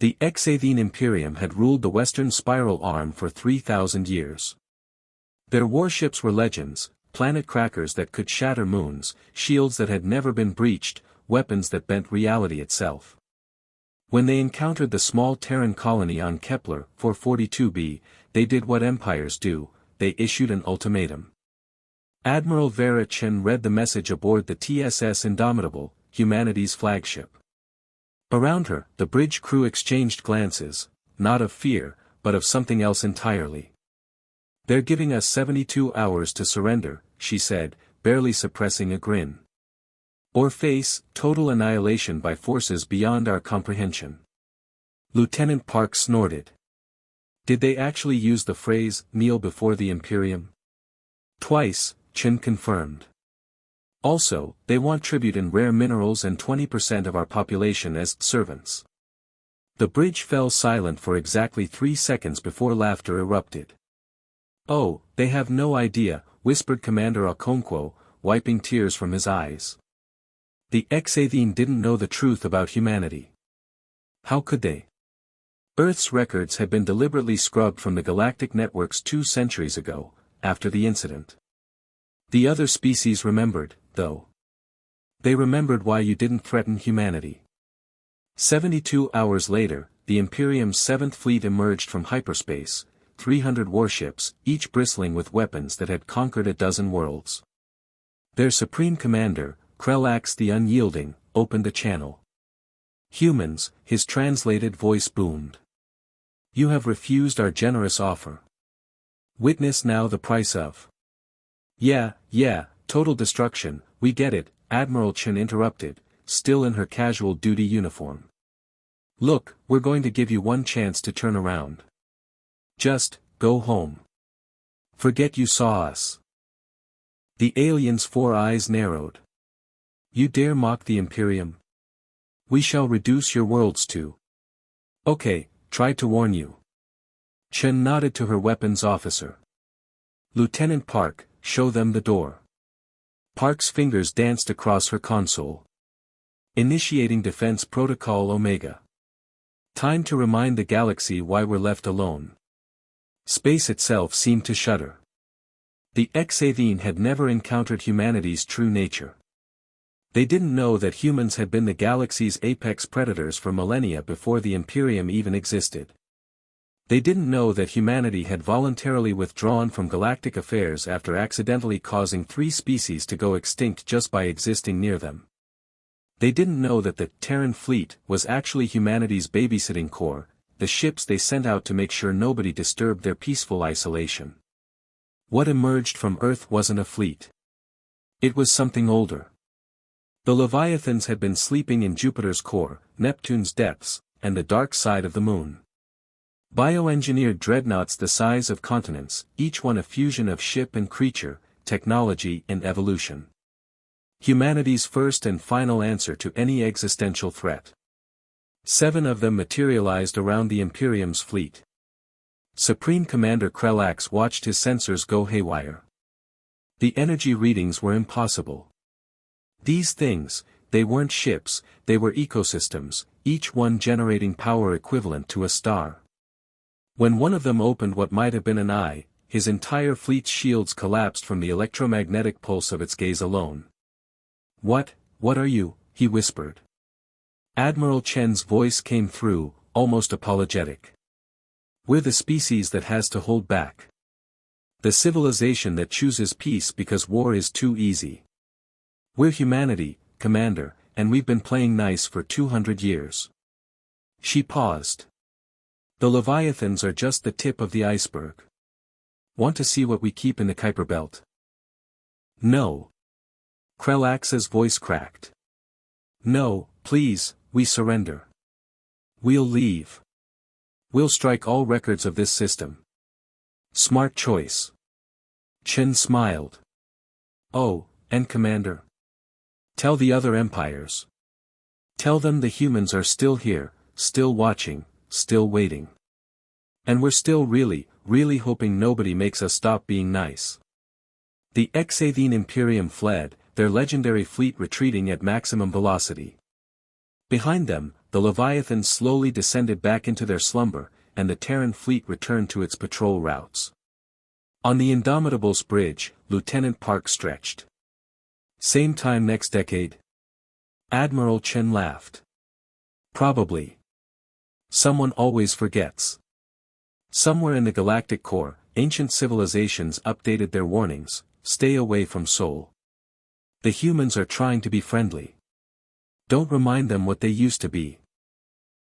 The Exathene Imperium had ruled the Western Spiral Arm for 3,000 years. Their warships were legends, planet crackers that could shatter moons, shields that had never been breached, weapons that bent reality itself. When they encountered the small Terran colony on Kepler 442b, they did what empires do, they issued an ultimatum. Admiral Vera Chen read the message aboard the TSS Indomitable, humanity's flagship. Around her, the bridge crew exchanged glances, not of fear, but of something else entirely. "They're giving us 72 hours to surrender," she said, barely suppressing a grin. "Or face total annihilation by forces beyond our comprehension." Lieutenant Park snorted. "Did they actually use the phrase, kneel before the Imperium?" "Twice," Chen confirmed. "Also, they want tribute in rare minerals and 20% of our population as servants." The bridge fell silent for exactly 3 seconds before laughter erupted. "Oh, they have no idea," whispered Commander Okonkwo, wiping tears from his eyes. "The Exathene didn't know the truth about humanity. How could they? Earth's records had been deliberately scrubbed from the galactic networks 2 centuries ago, after the incident. The other species remembered, though. They remembered why you didn't threaten humanity." 72 hours later, the Imperium's 7th Fleet emerged from hyperspace, 300 warships, each bristling with weapons that had conquered a dozen worlds. Their supreme commander, Krelax the Unyielding, opened a channel. "Humans," his translated voice boomed. "You have refused our generous offer. Witness now the price of—" Yeah, total destruction, we get it," Admiral Chen interrupted, still in her casual duty uniform. "Look, we're going to give you one chance to turn around. Just, go home. Forget you saw us." The alien's 4 eyes narrowed. "You dare mock the Imperium? We shall reduce your worlds to—" "Okay, tried to warn you." Chen nodded to her weapons officer. "Lieutenant Park, show them the door." Park's fingers danced across her console. "Initiating Defense Protocol Omega. Time to remind the galaxy why we're left alone." Space itself seemed to shudder. The Exathene had never encountered humanity's true nature. They didn't know that humans had been the galaxy's apex predators for millennia before the Imperium even existed. They didn't know that humanity had voluntarily withdrawn from galactic affairs after accidentally causing 3 species to go extinct just by existing near them. They didn't know that the Terran fleet was actually humanity's babysitting corps, the ships they sent out to make sure nobody disturbed their peaceful isolation. What emerged from Earth wasn't a fleet. It was something older. The Leviathans had been sleeping in Jupiter's core, Neptune's depths, and the dark side of the moon. Bioengineered dreadnoughts the size of continents, each one a fusion of ship and creature, technology and evolution. Humanity's first and final answer to any existential threat. 7 of them materialized around the Imperium's fleet. Supreme Commander Krelax watched his sensors go haywire. The energy readings were impossible. These things, they weren't ships, they were ecosystems, each one generating power equivalent to a star. When one of them opened what might have been an eye, his entire fleet's shields collapsed from the electromagnetic pulse of its gaze alone. What are you?" he whispered. Admiral Chen's voice came through, almost apologetic. "We're the species that has to hold back. The civilization that chooses peace because war is too easy. We're humanity, Commander, and we've been playing nice for 200 years. She paused. "The Leviathans are just the tip of the iceberg. Want to see what we keep in the Kuiper Belt?" "No." Krelax's voice cracked. "No, please, we surrender. We'll leave. We'll strike all records of this system." "Smart choice." Chen smiled. "Oh, and Commander? Tell the other empires. Tell them the humans are still here, still watching, still waiting. And we're still really hoping nobody makes us stop being nice." The Exathene Imperium fled, their legendary fleet retreating at maximum velocity. Behind them, the Leviathans slowly descended back into their slumber, and the Terran fleet returned to its patrol routes. On the Indomitable's bridge, Lieutenant Park stretched. Same time next decade? Admiral Chen laughed. Probably. Someone always forgets. Somewhere in the galactic core, ancient civilizations updated their warnings: stay away from Sol. The humans are trying to be friendly. Don't remind them what they used to be.